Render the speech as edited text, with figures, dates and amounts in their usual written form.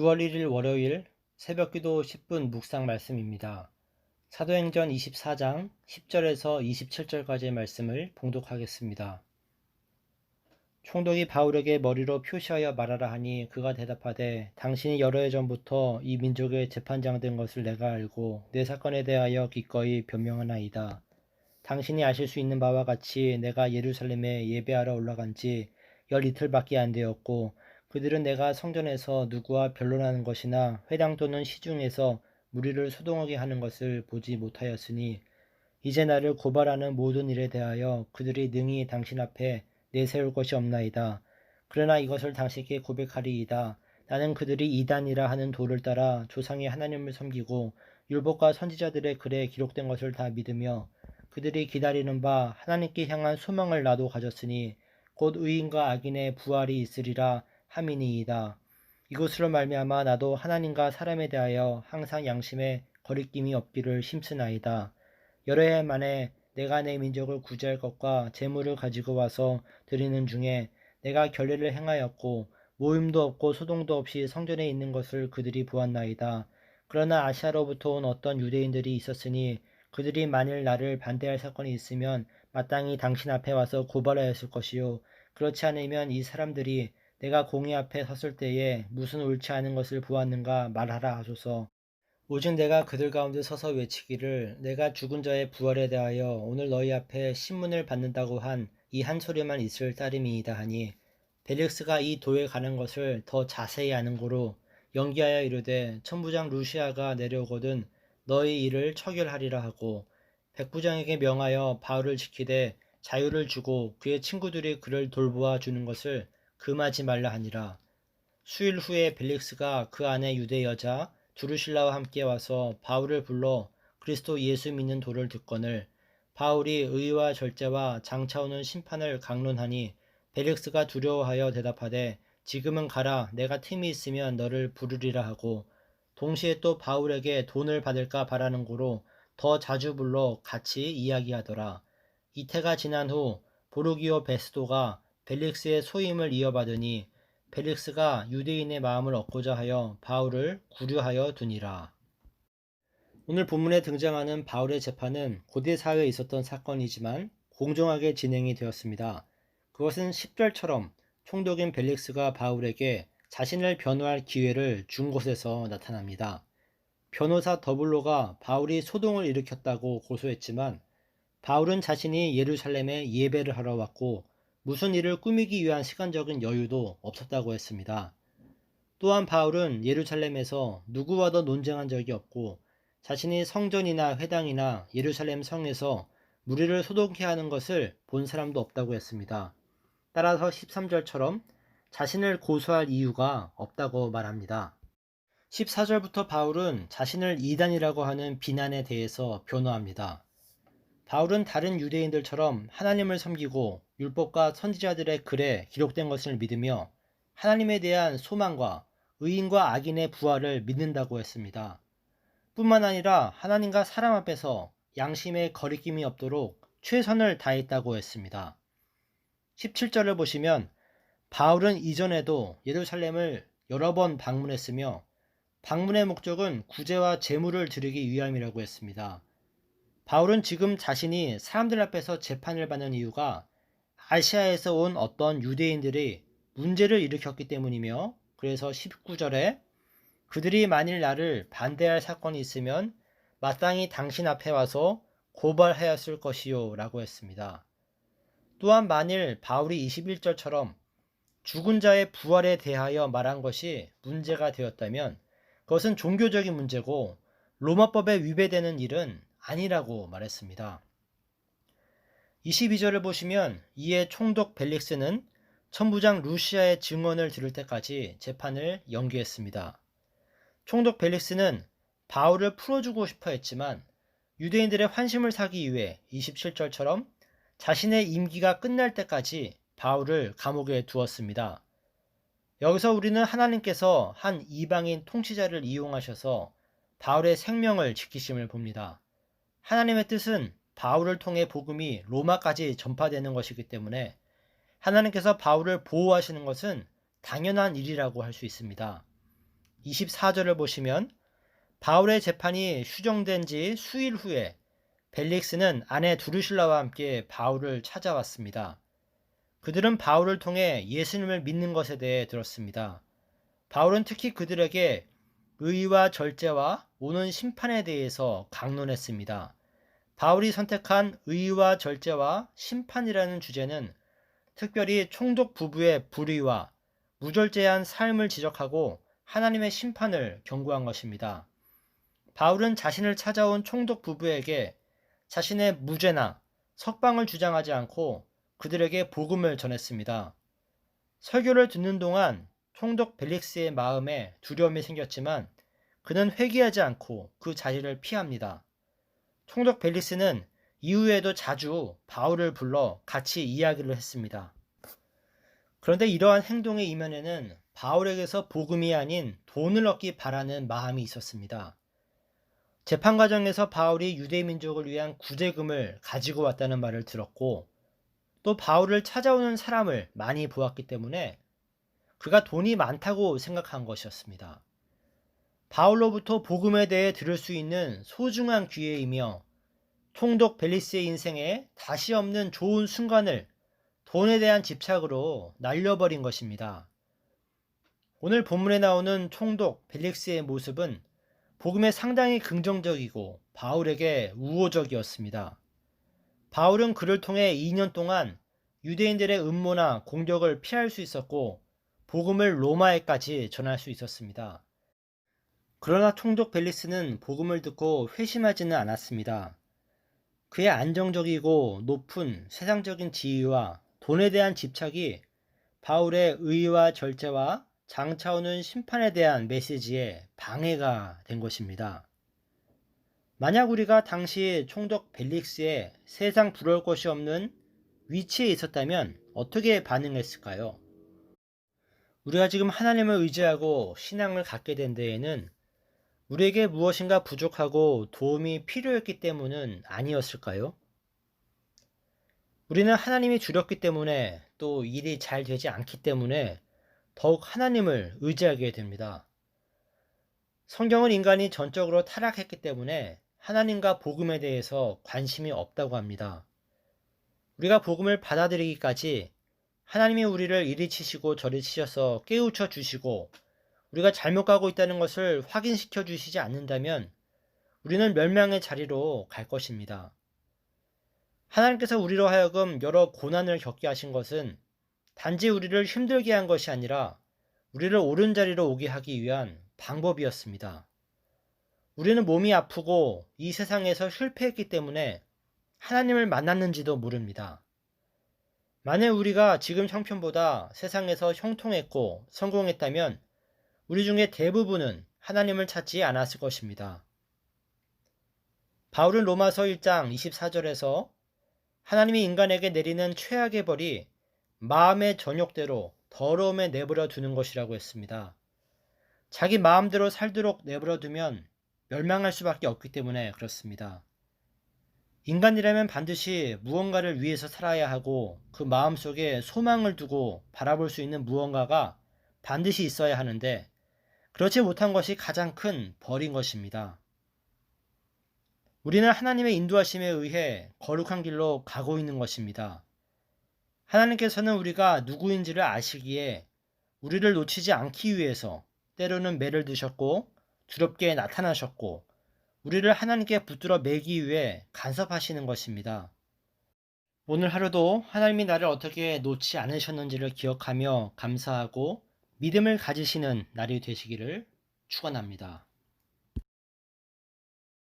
6월 1일 월요일 새벽기도 10분 묵상 말씀입니다. 사도행전 24장 10절에서 27절까지의 말씀을 봉독하겠습니다. 총독이 바울에게 머리로 표시하여 말하라 하니 그가 대답하되 당신이 여러 해 전부터 이 민족의 재판장 된 것을 내가 알고 내 사건에 대하여 기꺼이 변명하나이다. 당신이 아실 수 있는 바와 같이 내가 예루살렘에 예배하러 올라간 지 열 이틀밖에 안 되었고 그들은 내가 성전에서 누구와 변론하는 것이나 회당 또는 시중에서 무리를 소동하게 하는 것을 보지 못하였으니 이제 나를 고발하는 모든 일에 대하여 그들이 능히 당신 앞에 내세울 것이 없나이다. 그러나 이것을 당신께 고백하리이다. 나는 그들이 이단이라 하는 도를 따라 조상의 하나님을 섬기고 율법과 선지자들의 글에 기록된 것을 다 믿으며 그들이 기다리는 바 하나님께 향한 소망을 나도 가졌으니 곧 의인과 악인의 부활이 있으리라 함이니이다. 이것으로 말미암아 나도 하나님과 사람에 대하여 항상 양심에 거리낌이 없기를 힘쓰나이다. 여러 해 만에 내가 내 민족을 구제할 것과 재물을 가지고 와서 드리는 중에 내가 결례를 행하였고 모임도 없고 소동도 없이 성전에 있는 것을 그들이 보았나이다. 그러나 아시아로부터 온 어떤 유대인들이 있었으니 그들이 만일 나를 반대할 사건이 있으면 마땅히 당신 앞에 와서 고발하였을 것이요 그렇지 않으면 이 사람들이 내가 공의 앞에 섰을 때에 무슨 옳지 않은 것을 보았는가 말하라 하소서. 오직 내가 그들 가운데 서서 외치기를 내가 죽은 자의 부활에 대하여 오늘 너희 앞에 신문을 받는다고 한 이 한 소리만 있을 따름이이다 하니 벨릭스가 이 도에 가는 것을 더 자세히 아는 고로 연기하여 이르되 천부장 루시아가 내려오거든 너희 일을 처결하리라 하고 백부장에게 명하여 바울을 지키되 자유를 주고 그의 친구들이 그를 돌보아 주는 것을 금하지 말라 하니라. 수일 후에 벨릭스가 그 안에 유대 여자 두루실라와 함께 와서 바울을 불러 그리스도 예수 믿는 도를 듣거늘 바울이 의와 절제와 장차 오는 심판을 강론하니 벨릭스가 두려워하여 대답하되 지금은 가라 내가 틈이 있으면 너를 부르리라 하고 동시에 또 바울에게 돈을 받을까 바라는 고로 더 자주 불러 같이 이야기하더라. 이태가 지난 후 보르기오 베스도가 벨릭스의 소임을 이어받으니 벨릭스가 유대인의 마음을 얻고자 하여 바울을 구류하여 두니라. 오늘 본문에 등장하는 바울의 재판은 고대 사회에 있었던 사건이지만 공정하게 진행이 되었습니다. 그것은 10절처럼 총독인 벨릭스가 바울에게 자신을 변호할 기회를 준 곳에서 나타납니다. 변호사 더블로가 바울이 소동을 일으켰다고 고소했지만 바울은 자신이 예루살렘에 예배를 하러 왔고 무슨 일을 꾸미기 위한 시간적인 여유도 없었다고 했습니다. 또한 바울은 예루살렘에서 누구와도 논쟁한 적이 없고 자신이 성전이나 회당이나 예루살렘 성에서 무리를 소동케 하는 것을 본 사람도 없다고 했습니다. 따라서 13절처럼 자신을 고소할 이유가 없다고 말합니다. 14절부터 바울은 자신을 이단이라고 하는 비난에 대해서 변호합니다. 바울은 다른 유대인들처럼 하나님을 섬기고 율법과 선지자들의 글에 기록된 것을 믿으며 하나님에 대한 소망과 의인과 악인의 부활을 믿는다고 했습니다. 뿐만 아니라 하나님과 사람 앞에서 양심에 거리낌이 없도록 최선을 다했다고 했습니다. 17절을 보시면 바울은 이전에도 예루살렘을 여러 번 방문했으며 방문의 목적은 구제와 제물을 드리기 위함이라고 했습니다. 바울은 지금 자신이 사람들 앞에서 재판을 받는 이유가 아시아에서 온 어떤 유대인들이 문제를 일으켰기 때문이며 그래서 19절에 그들이 만일 나를 반대할 사건이 있으면 마땅히 당신 앞에 와서 고발하였을 것이요 라고 했습니다. 또한 만일 바울이 21절처럼 죽은 자의 부활에 대하여 말한 것이 문제가 되었다면 그것은 종교적인 문제고 로마법에 위배되는 일은 아니라고 말했습니다. 22절을 보시면 이에 총독 벨릭스는 천부장 루시아의 증언을 들을 때까지 재판을 연기했습니다. 총독 벨릭스는 바울을 풀어주고 싶어 했지만 유대인들의 환심을 사기 위해 27절처럼 자신의 임기가 끝날 때까지 바울을 감옥에 두었습니다. 여기서 우리는 하나님께서 한 이방인 통치자를 이용하셔서 바울의 생명을 지키심을 봅니다. 하나님의 뜻은 바울을 통해 복음이 로마까지 전파되는 것이기 때문에 하나님께서 바울을 보호하시는 것은 당연한 일이라고 할 수 있습니다. 24절을 보시면 바울의 재판이 휴정된 지 수일 후에 벨릭스는 아내 두루실라와 함께 바울을 찾아왔습니다. 그들은 바울을 통해 예수님을 믿는 것에 대해 들었습니다. 바울은 특히 그들에게 의와 절제와 오는 심판에 대해서 강론했습니다. 바울이 선택한 의와 절제와 심판이라는 주제는 특별히 총독 부부의 불의와 무절제한 삶을 지적하고 하나님의 심판을 경고한 것입니다. 바울은 자신을 찾아온 총독 부부에게 자신의 무죄나 석방을 주장하지 않고 그들에게 복음을 전했습니다. 설교를 듣는 동안 총독 벨릭스의 마음에 두려움이 생겼지만 그는 회개하지 않고 그 자리를 피합니다. 총독 벨릭스는 이후에도 자주 바울을 불러 같이 이야기를 했습니다. 그런데 이러한 행동의 이면에는 바울에게서 복음이 아닌 돈을 얻기 바라는 마음이 있었습니다. 재판 과정에서 바울이 유대 민족을 위한 구제금을 가지고 왔다는 말을 들었고 또 바울을 찾아오는 사람을 많이 보았기 때문에 그가 돈이 많다고 생각한 것이었습니다. 바울로부터 복음에 대해 들을 수 있는 소중한 기회이며 총독 벨릭스의 인생에 다시 없는 좋은 순간을 돈에 대한 집착으로 날려버린 것입니다. 오늘 본문에 나오는 총독 벨릭스의 모습은 복음에 상당히 긍정적이고 바울에게 우호적이었습니다. 바울은 그를 통해 2년 동안 유대인들의 음모나 공격을 피할 수 있었고 복음을 로마에까지 전할 수 있었습니다. 그러나 총독 벨릭스는 복음을 듣고 회심하지는 않았습니다. 그의 안정적이고 높은 세상적인 지위와 돈에 대한 집착이 바울의 의와 절제와 장차오는 심판에 대한 메시지에 방해가 된 것입니다. 만약 우리가 당시 총독 벨릭스의 세상 부러울 것이 없는 위치에 있었다면 어떻게 반응했을까요? 우리가 지금 하나님을 의지하고 신앙을 갖게 된 데에는 우리에게 무엇인가 부족하고 도움이 필요했기 때문은 아니었을까요? 우리는 하나님이 주렸기 때문에 또 일이 잘 되지 않기 때문에 더욱 하나님을 의지하게 됩니다. 성경은 인간이 전적으로 타락했기 때문에 하나님과 복음에 대해서 관심이 없다고 합니다. 우리가 복음을 받아들이기까지 하나님이 우리를 이리 치시고 저리 치셔서 깨우쳐 주시고 우리가 잘못 가고 있다는 것을 확인시켜 주시지 않는다면 우리는 멸망의 자리로 갈 것입니다. 하나님께서 우리로 하여금 여러 고난을 겪게 하신 것은 단지 우리를 힘들게 한 것이 아니라 우리를 옳은 자리로 오게 하기 위한 방법이었습니다. 우리는 몸이 아프고 이 세상에서 실패했기 때문에 하나님을 만났는지도 모릅니다. 만약 우리가 지금 형편보다 세상에서 형통했고 성공했다면 우리 중에 대부분은 하나님을 찾지 않았을 것입니다. 바울은 로마서 1장 24절에서 하나님이 인간에게 내리는 최악의 벌이 마음의 전욕대로 더러움에 내버려 두는 것이라고 했습니다. 자기 마음대로 살도록 내버려 두면 멸망할 수밖에 없기 때문에 그렇습니다. 인간이라면 반드시 무언가를 위해서 살아야 하고 그 마음속에 소망을 두고 바라볼 수 있는 무언가가 반드시 있어야 하는데 그렇지 못한 것이 가장 큰 벌인 것입니다. 우리는 하나님의 인도하심에 의해 거룩한 길로 가고 있는 것입니다. 하나님께서는 우리가 누구인지를 아시기에 우리를 놓치지 않기 위해서 때로는 매를 드셨고 두렵게 나타나셨고 우리를 하나님께 붙들어 매기 위해 간섭하시는 것입니다. 오늘 하루도 하나님이 나를 어떻게 놓지 않으셨는지를 기억하며 감사하고 믿음을 가지시는 날이 되시기를 축원합니다.